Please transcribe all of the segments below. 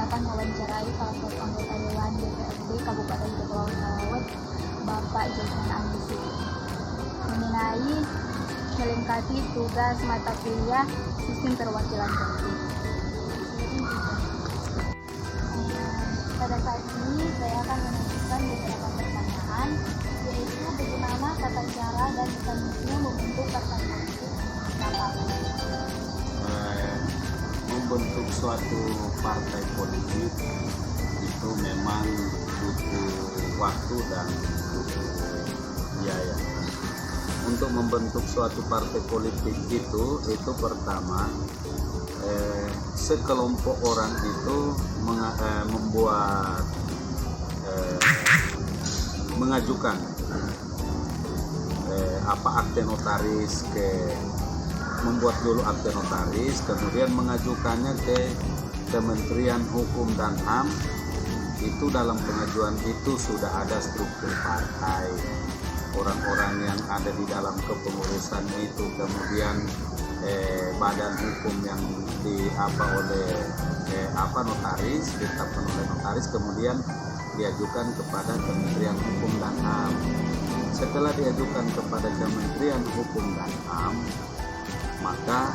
akan mewawancarai salah satu anggota Dewan DPRD Kabupaten Kepulauan Talaut, Bapak Jason Andisi, mengenai melengkapi tugas mata kuliah Sistem Perwakilan Politik. Pada saat ini saya akan menunjukkan beberapa pertanyaan, yaitu bagaimana tata cara dan mekanisme membentuk partai politik. Membentuk suatu partai politik itu memang butuh waktu dan butuh biaya. Untuk membentuk suatu partai politik itu pertama sekelompok orang itu mengajukan akte notaris membuat dulu akte notaris, kemudian mengajukannya ke Kementerian Hukum dan HAM. Itu dalam pengajuan itu sudah ada struktur partai, orang-orang yang ada di dalam kepengurusan itu, kemudian badan hukum yang oleh notaris, ditetapkan oleh notaris, kemudian diajukan kepada Kementerian Hukum dan HAM. Setelah diajukan kepada Kementerian Hukum dan HAM, maka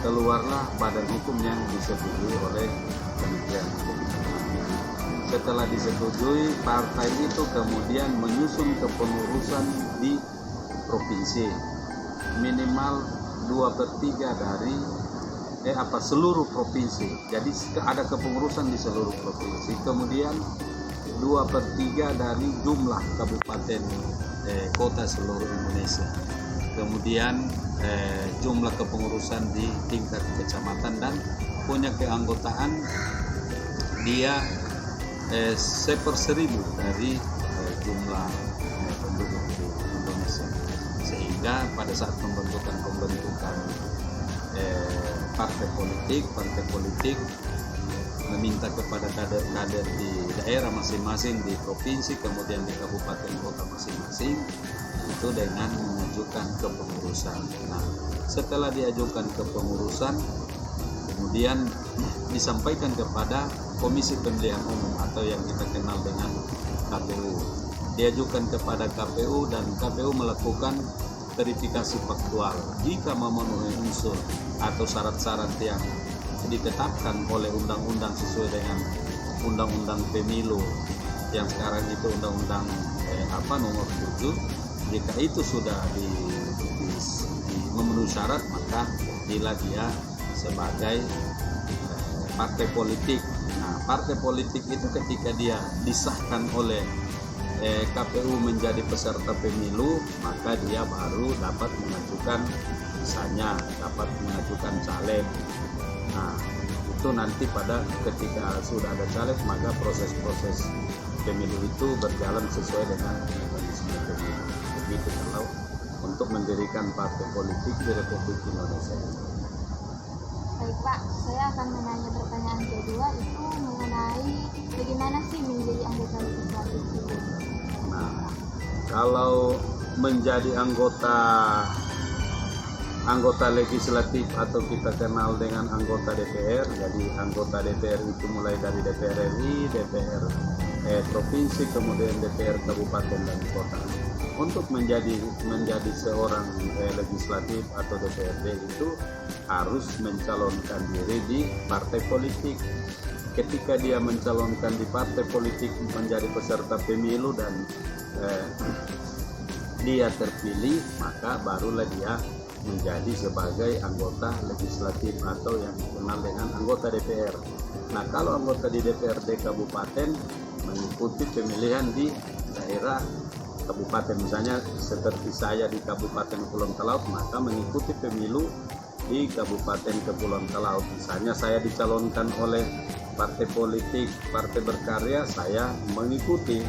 keluarlah badan hukum yang disetujui oleh Kementerian Hukum dan HAM. Setelah disetujui, partai itu kemudian menyusun kepengurusan di provinsi, minimal 2/3 dari seluruh provinsi. Jadi ada kepengurusan di seluruh provinsi. Kemudian 2/3 dari jumlah kabupaten kota seluruh Indonesia. Kemudian jumlah kepengurusan di tingkat kecamatan, dan punya keanggotaan dia 1/1000 dari jumlah penduduk di Indonesia. Sehingga pada saat pembentukan partai politik meminta kepada kader-kader di daerah masing-masing, di provinsi, kemudian di kabupaten kota masing-masing, itu dengan mengajukan kepengurusan. Nah, setelah diajukan kepengurusan, kemudian disampaikan kepada Komisi Pemilihan Umum atau yang kita kenal dengan KPU. Diajukan kepada KPU dan KPU melakukan verifikasi faktual. Jika memenuhi unsur atau syarat-syarat yang ditetapkan oleh undang-undang sesuai dengan undang-undang pemilu yang sekarang itu undang-undang nomor 7, jika itu sudah memenuhi syarat, maka bila dia sebagai partai politik. Nah, partai politik itu ketika dia disahkan oleh KPU menjadi peserta pemilu, maka dia baru dapat mengajukan, misalnya dapat mengajukan caleg. Nah, itu nanti pada ketika sudah ada caleg, maka proses-proses pemilu itu berjalan sesuai dengan mekanisme pemilu. Begitu kalau untuk mendirikan partai politik di Republik Indonesia. Baik Pak, saya akan menanya pertanyaan kedua, itu mengenai bagaimana sih menjadi anggota legislatif itu? Nah, kalau menjadi anggota legislatif atau kita kenal dengan anggota DPR, jadi anggota DPR itu mulai dari DPR RI, DPR provinsi, kemudian DPR kabupaten dan kota. Untuk menjadi seorang legislatif atau DPRD itu harus mencalonkan diri di partai politik. Ketika dia mencalonkan di partai politik menjadi peserta pemilu dan dia terpilih, maka barulah dia menjadi sebagai anggota legislatif atau yang dikenal dengan anggota DPR. Nah, kalau anggota di DPRD kabupaten mengikuti pemilihan di daerah kabupaten, misalnya seperti saya di Kabupaten Kepulauan Talaut, maka mengikuti pemilu di Kabupaten Kepulauan Talaut. Misalnya saya dicalonkan oleh partai politik, Partai Berkarya, saya mengikuti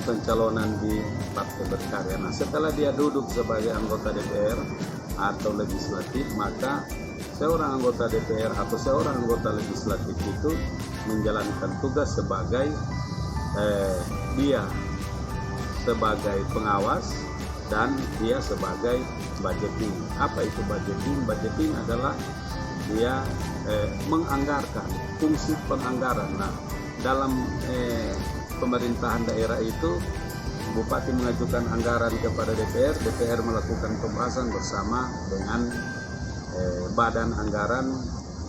pencalonan di Partai Berkarya. Nah, setelah dia duduk sebagai anggota DPR atau legislatif, maka seorang anggota DPR atau seorang anggota legislatif itu menjalankan tugas sebagai dia sebagai pengawas dan dia sebagai budgeting. Apa itu budgeting? Budgeting adalah dia menganggarkan, fungsi penganggaran. Nah, dalam pemerintahan daerah itu Bupati mengajukan anggaran kepada DPR, DPR melakukan pembahasan bersama dengan badan anggaran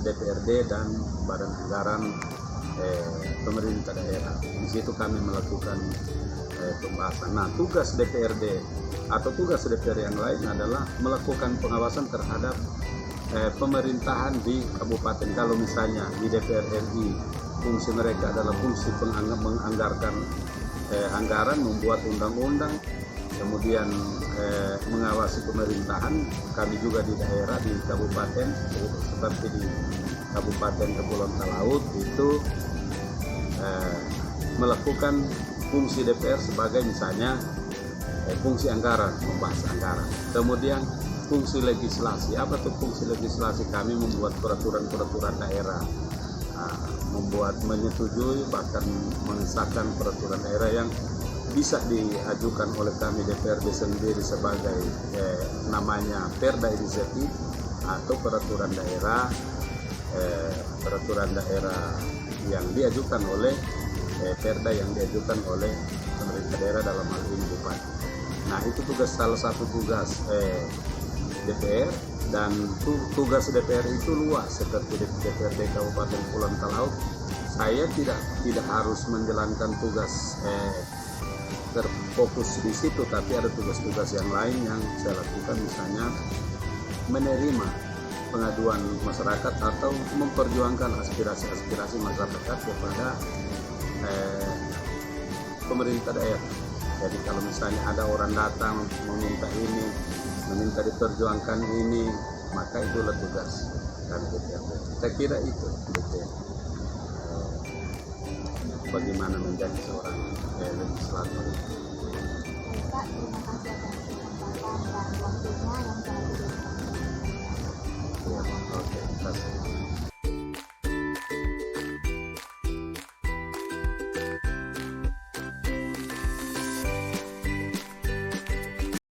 DPRD dan badan anggaran pemerintah daerah. Di situ kami melakukan pembahasan. Nah, tugas DPRD atau tugas DPR yang lain adalah melakukan pengawasan terhadap pemerintahan di kabupaten. Kalau misalnya di DPR RI fungsi mereka adalah fungsi menganggarkan anggaran, membuat undang-undang, kemudian mengawasi pemerintahan. Kami juga di daerah, di kabupaten, seperti di Kabupaten Kepulauan Talaut itu melakukan fungsi DPR sebagai misalnya fungsi anggaran, membahas anggaran. Kemudian fungsi legislasi. Apa tuh fungsi legislasi? Kami membuat peraturan-peraturan daerah, membuat, menyetujui, bahkan mengesahkan peraturan daerah yang bisa diajukan oleh kami DPRD sendiri sebagai namanya perda inisiatif atau peraturan daerah yang diajukan oleh perda yang diajukan oleh pemerintah daerah, dalam hal ini bupati. Nah, itu salah satu tugas DPR. Dan tugas DPR itu luas, seperti DPRD Kabupaten Kepulauan Talaut. Saya tidak harus menjalankan tugas terfokus di situ, tapi ada tugas-tugas yang lain yang saya lakukan, misalnya menerima pengaduan masyarakat atau memperjuangkan aspirasi-aspirasi masyarakat kepada pemerintah daerah. Jadi kalau misalnya ada orang datang meminta ini, meminta diperjuangkan ini, maka itulah tugas kami DPRD. Saya kira itu bagaimana menjadi seorang legislator. Baik, Pak, terima kasih atas kesempatan dan waktunya yang telah diberikan.